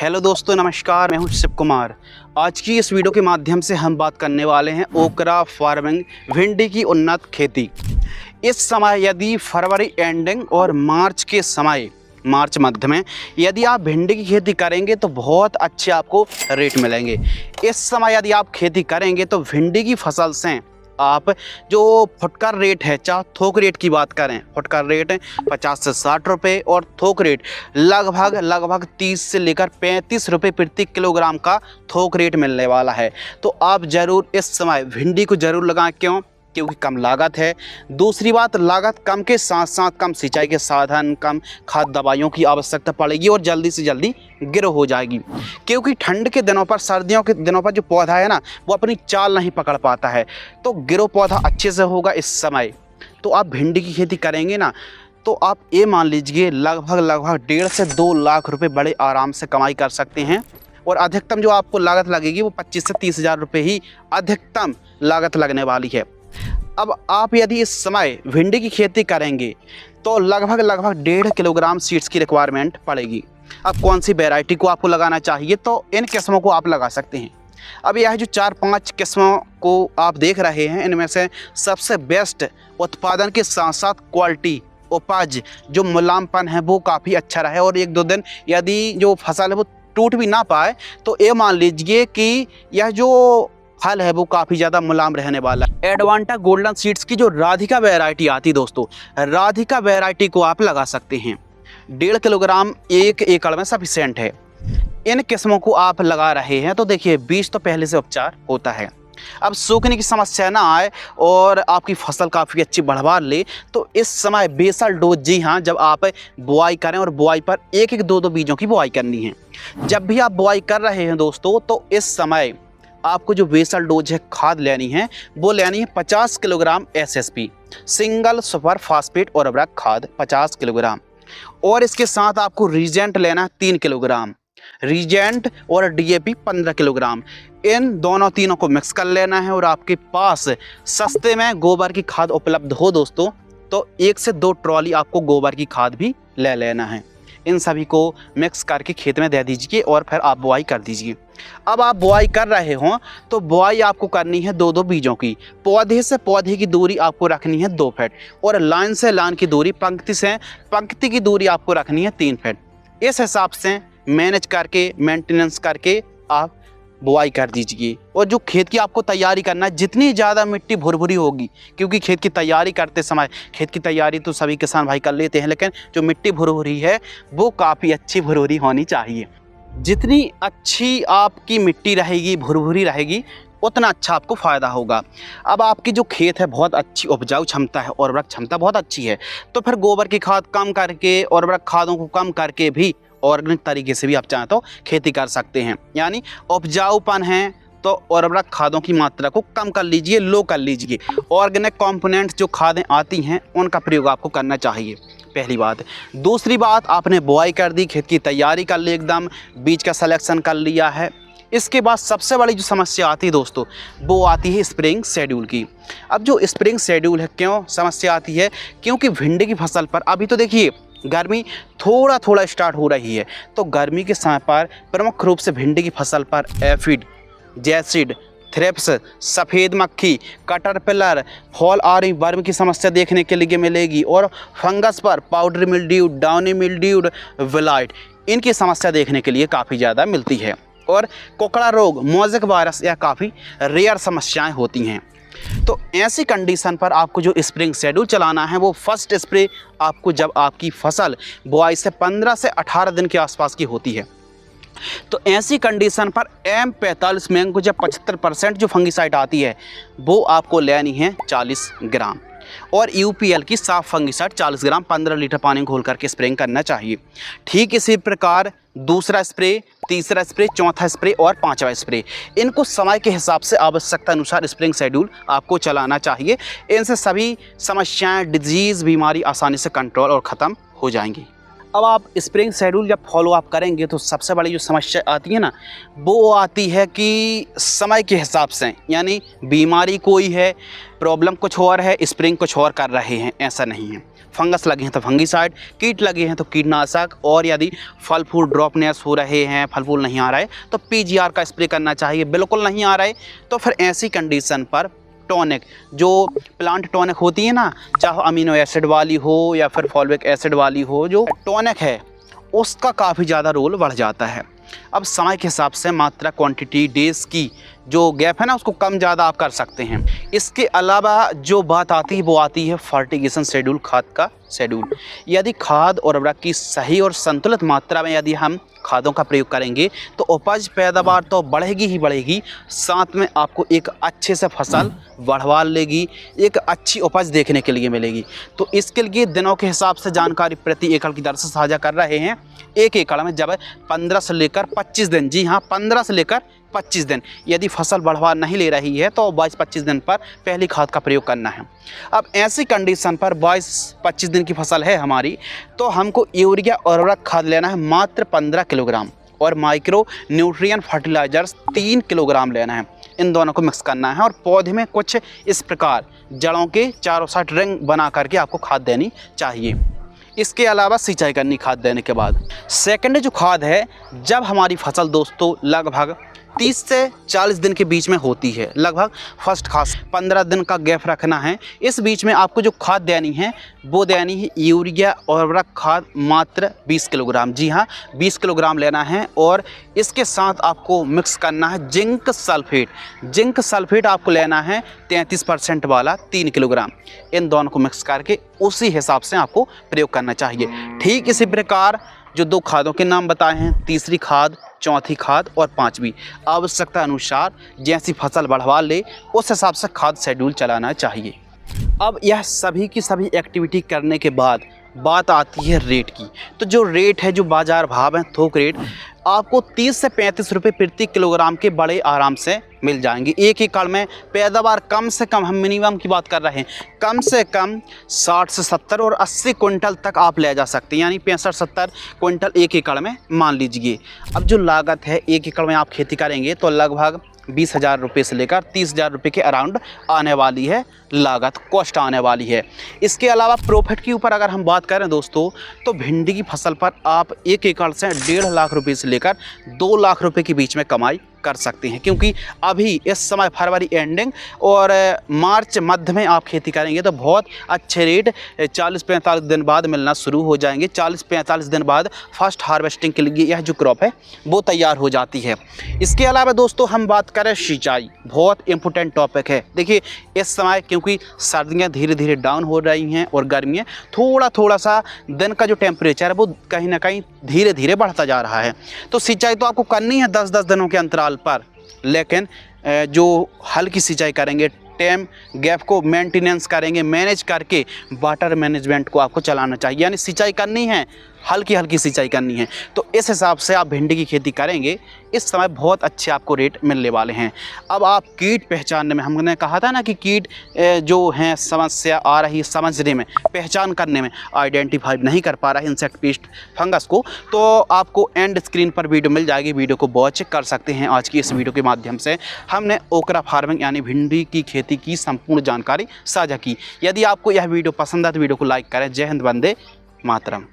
Hello दोस्तों, नमस्कार। मैं हूं शिव कुमार। आज की इस वीडियो के माध्यम से हम बात करने वाले हैं ओकरा फार्मिंग, भिंडी की उन्नत खेती। इस समय यदि फरवरी एंडिंग और मार्च के समय, मार्च मध्य में यदि आप भिंडी की खेती करेंगे तो बहुत अच्छे आपको रेट मिलेंगे। इस समय यदि आप खेती करेंगे तो भिंडी की फसल से आप जो फुटकर रेट है, चाहे थोक रेट की बात करें, फुटकर रेट 50 से 60 रुपये और थोक रेट लगभग 30 से लेकर 35 रुपये प्रति किलोग्राम का थोक रेट मिलने वाला है। तो आप ज़रूर इस समय भिंडी को ज़रूर लगाएं। क्यों? क्योंकि कम लागत है। दूसरी बात, लागत कम के साथ साथ कम सिंचाई के साधन, कम खाद दवाइयों की आवश्यकता पड़ेगी और जल्दी से जल्दी ग्रो हो जाएगी। क्योंकि ठंड के दिनों पर, सर्दियों के दिनों पर जो पौधा है ना, वो अपनी चाल नहीं पकड़ पाता है, तो ग्रो पौधा अच्छे से होगा इस समय। तो आप भिंडी की खेती करेंगे ना, तो आप ये मान लीजिए लगभग 1.5 से 2 लाख रुपये बड़े आराम से कमाई कर सकते हैं। और अधिकतम जो आपको लागत लगेगी वो 25 से 30 हज़ार रुपये ही अधिकतम लागत लगने वाली है। अब आप यदि इस समय भिंडी की खेती करेंगे तो लगभग 1.5 किलोग्राम सीड्स की रिक्वायरमेंट पड़ेगी। अब कौन सी वैरायटी को आपको लगाना चाहिए, तो इन किस्मों को आप लगा सकते हैं। अब यह जो 4-5 किस्मों को आप देख रहे हैं, इनमें से सबसे बेस्ट उत्पादन के साथ साथ क्वालिटी, उपज, जो मुलायमपन है वो काफ़ी अच्छा रहे और 1-2 दिन यदि जो फसल है वो टूट भी ना पाए, तो ये मान लीजिए कि यह जो फल है वो काफ़ी ज़्यादा मुलायम रहने वाला है। एडवांटा गोल्डन सीड्स की जो राधिका वैरायटी आती है दोस्तों, राधिका वैरायटी को आप लगा सकते हैं। 1.5 किलोग्राम 1 एकड़ में सफिशिएंट है। इन किस्मों को आप लगा रहे हैं तो देखिए, बीज तो पहले से उपचार होता है। अब सूखने की समस्या ना आए और आपकी फसल काफ़ी अच्छी बढ़वा ले, तो इस समय बेसल डोज, जी हाँ, जब आप बुआई करें और बुआई पर 1-2 बीजों की बुआई करनी है। जब भी आप बुआई कर रहे हैं दोस्तों, तो इस समय आपको जो बेसल डोज है खाद लेनी है, वो लेनी है 50 kilogram SSP, single super phosphate उर्वरक खाद 50 किलोग्राम। और इसके साथ आपको रीजेंट लेना है 3 किलोग्राम, रीजेंट और DAP 15 किलोग्राम। इन दोनों तीनों को मिक्स कर लेना है। और आपके पास सस्ते में गोबर की खाद उपलब्ध हो दोस्तों, तो 1 से 2 ट्रॉली आपको गोबर की खाद भी ले लेना है। इन सभी को मिक्स करके खेत में दे दीजिए और फिर आप बुआई कर दीजिए। अब आप बुआई कर रहे हों तो बुआई आपको करनी है 2-2 बीजों की। पौधे से पौधे की दूरी आपको रखनी है 2 फीट और लाइन से लाइन की दूरी, पंक्ति से पंक्ति की दूरी आपको रखनी है 3 फीट। इस हिसाब से मैनेज करके, मेंटेनेंस करके आप बुआई कर दीजिए। और जो खेत की आपको तैयारी करना है, जितनी ज़्यादा मिट्टी भुरभुरी होगी, क्योंकि खेत की तैयारी करते समय, खेत की तैयारी तो सभी किसान भाई कर लेते हैं, लेकिन जो मिट्टी भुरभुरी है वो काफ़ी अच्छी भुरभुरी होनी चाहिए। जितनी अच्छी आपकी मिट्टी रहेगी, भुरभुरी रहेगी, उतना अच्छा आपको फ़ायदा होगा। अब आपकी जो खेत है बहुत अच्छी उपजाऊ क्षमता है, उर्वरक क्षमता बहुत अच्छी है, तो फिर गोबर की खाद कम करके, उर्वरक खादों को कम करके भी ऑर्गेनिक तरीके से भी आप चाहें तो खेती कर सकते हैं। यानी उपजाऊपन है तो उर्वरक खादों की मात्रा को कम कर लीजिए, लो कर लीजिए। ऑर्गेनिक कंपोनेंट्स जो खादें आती हैं उनका प्रयोग आपको करना चाहिए, पहली बात। दूसरी बात, आपने बुआई कर दी, खेत की तैयारी कर ली, एकदम बीज का सिलेक्शन कर लिया है। इसके बाद सबसे बड़ी जो समस्या आती है दोस्तों, वो आती है स्प्रेइंग शेड्यूल की। अब जो स्प्रेइंग शेड्यूल है, क्यों समस्या आती है? क्योंकि भिंडी की फसल पर अभी तो देखिए गर्मी थोड़ा स्टार्ट हो रही है, तो गर्मी के समय पर प्रमुख रूप से भिंडी की फसल पर एफिड, जैसिड, थ्रिप्स, सफ़ेद मक्खी, कैटरपिलर, फॉल आर्मी वर्म की समस्या देखने के लिए मिलेगी। और फंगस पर पाउडर मिल्ड्यू, डाउनी मिल्ड्यू, विलाइट, इनकी समस्या देखने के लिए काफ़ी ज़्यादा मिलती है। और कोकड़ा रोग, मोज़ेक वायरस, यह काफ़ी रेयर समस्याएं होती हैं। तो ऐसी कंडीशन पर आपको जो स्प्रिंग शेड्यूल चलाना है, वो फर्स्ट स्प्रे आपको जब आपकी फसल बुआई से 15 से 18 दिन के आसपास की होती है। तो ऐसी कंडीशन पर M45 मैंगो जब 75% जो फंगिसाइड आती है वो आपको लेनी है 40 ग्राम। और UPL की साफ फंगिसाइड 40 ग्राम 15 लीटर पानी घोल करके स्प्रेइंग करना चाहिए। ठीक इसी प्रकार दूसरा स्प्रे, तीसरा स्प्रे, चौथा स्प्रे और 5वां स्प्रे, इनको समय के हिसाब से आवश्यकता अनुसार स्प्रेइंग शेड्यूल आपको चलाना चाहिए। इनसे सभी समस्याएं, डिजीज़, बीमारी आसानी से कंट्रोल और ख़त्म हो जाएंगी। अब आप स्प्रेइंग शेड्यूल जब फॉलो अप करेंगे तो सबसे बड़ी जो समस्या आती है ना, वो आती है कि समय के हिसाब से, यानी बीमारी कोई है, प्रॉब्लम कुछ और है, स्प्रेइंग कुछ और कर रहे हैं, ऐसा नहीं है। फंगस लगे हैं तो फंगीसाइड, कीट लगे हैं तो कीटनाशक, और यदि फल फूल ड्रॉपनेस हो रहे हैं, फल फूल नहीं आ रहा है तो पीजीआर का स्प्रे करना चाहिए। बिल्कुल नहीं आ रहा है तो फिर ऐसी कंडीशन पर टॉनिक, जो प्लांट टॉनिक होती है ना, चाहे अमीनो एसिड वाली हो या फिर फॉलिक एसिड वाली हो, जो टॉनिक है उसका काफ़ी ज़्यादा रोल बढ़ जाता है। अब समय के हिसाब से मात्रा, क्वांटिटी, डेज की जो गैप है ना, उसको कम ज़्यादा आप कर सकते हैं। इसके अलावा जो बात आती है वो आती है फर्टिगेशन शेड्यूल, खाद का शेड्यूल। यदि खाद और उर्वरक की सही और संतुलित मात्रा में यदि हम खादों का प्रयोग करेंगे तो उपज पैदावार तो बढ़ेगी ही बढ़ेगी, साथ में आपको एक अच्छे से फसल बढ़वा लेगी, एक अच्छी उपज देखने के लिए मिलेगी। तो इसके लिए दिनों के हिसाब से जानकारी प्रति एकड़ की दर से साझा कर रहे हैं। एक एकड़ में जब 15 से लेकर 25 दिन, जी हाँ 15 से लेकर 25 दिन, यदि फसल बढ़वा नहीं ले रही है तो 22-25 दिन पर पहली खाद का प्रयोग करना है। अब ऐसी कंडीशन पर 22-25 दिन की फसल है हमारी, तो हमको यूरिया और उर्वरक खाद लेना है मात्र 15 किलोग्राम, और माइक्रो न्यूट्रिएंट फर्टिलाइजर्स 3 किलोग्राम लेना है। इन दोनों को मिक्स करना है और पौधे में कुछ इस प्रकार जड़ों के चारों साइड रिंग बना करके आपको खाद देनी चाहिए। इसके अलावा सिंचाई करनी खाद देने के बाद। सेकंड जो खाद है, जब हमारी फसल दोस्तों लगभग 30 से 40 दिन के बीच में होती है, लगभग फर्स्ट खास 15 दिन का गैप रखना है। इस बीच में आपको जो खाद देनी है वो देनी है यूरिया और उर्वरक खाद मात्र 20 किलोग्राम, जी हाँ 20 किलोग्राम लेना है। और इसके साथ आपको मिक्स करना है जिंक सल्फेट। जिंक सल्फेट आपको लेना है 33% वाला 3 किलोग्राम। इन दोनों को मिक्स करके उसी हिसाब से आपको प्रयोग करना चाहिए। ठीक इसी प्रकार जो 2 खादों के नाम बताए हैं, तीसरी खाद, चौथी खाद और पांचवी, आवश्यकता अनुसार जैसी फसल बढ़वा ले उस हिसाब से खाद शेड्यूल चलाना चाहिए। अब यह सभी की सभी एक्टिविटी करने के बाद बात आती है रेट की। तो जो रेट है, जो बाज़ार भाव है, थोक रेट आपको 30 से 35 रुपये प्रति किलोग्राम के बड़े आराम से मिल जाएंगे। एक एकड़ में पैदावार कम से कम, हम मिनिमम की बात कर रहे हैं, कम से कम 60 से 70 और 80 क्विंटल तक आप ले जा सकते हैं, यानी 65-70 क्विंटल एक एकड़ में मान लीजिए। अब जो लागत है, एक एकड़ में आप खेती करेंगे तो लगभग 20,000 रुपये से लेकर 30,000 रुपये के अराउंड आने वाली है लागत, कॉस्ट आने वाली है। इसके अलावा प्रॉफिट के ऊपर अगर हम बात करें दोस्तों, तो भिंडी की फसल पर आप एक एकड़ से 1.5 लाख रुपये से लेकर 2 लाख रुपये के बीच में कमाई कर सकते हैं, क्योंकि अभी इस समय फरवरी एंडिंग और मार्च मध्य में आप खेती करेंगे तो बहुत अच्छे रेट 40-45 दिन बाद मिलना शुरू हो जाएंगे। 40-45 दिन बाद फर्स्ट हार्वेस्टिंग के लिए यह जो क्रॉप है वो तैयार हो जाती है। इसके अलावा दोस्तों हम बात करें सिंचाई, बहुत इंपॉर्टेंट टॉपिक है। देखिए इस समय क्योंकि सर्दियाँ धीरे धीरे डाउन हो रही हैं और गर्मियाँ थोड़ा सा दिन का जो टेम्परेचर है वो कहीं ना कहीं धीरे धीरे बढ़ता जा रहा है। तो सिंचाई तो आपको करनी है 10-10 दिनों के अंतराल पर, लेकिन जो हल्की सिंचाई करेंगे, टाइम गैप को मेंटेनेंस करेंगे, मैनेज करके वाटर मैनेजमेंट को आपको चलाना चाहिए। यानी सिंचाई करनी है, हल्की हल्की सिंचाई करनी है, तो इस हिसाब से आप भिंडी की खेती करेंगे, इस समय बहुत अच्छे आपको रेट मिलने वाले हैं। अब आप कीट पहचानने में, हमने कहा था ना कि कीट जो हैं समस्या आ रही है समझने में, पहचान करने में, आइडेंटिफाई नहीं कर पा रहा है इंसेक्ट, पेस्ट, फंगस को, तो आपको एंड स्क्रीन पर वीडियो मिल जाएगी, वीडियो को वॉच कर सकते हैं। आज की इस वीडियो के माध्यम से हमने ओकरा फार्मिंग यानी भिंडी की खेती की संपूर्ण जानकारी साझा की। यदि आपको यह वीडियो पसंद है तो वीडियो को लाइक करें। जय हिंद, वंदे मातरम।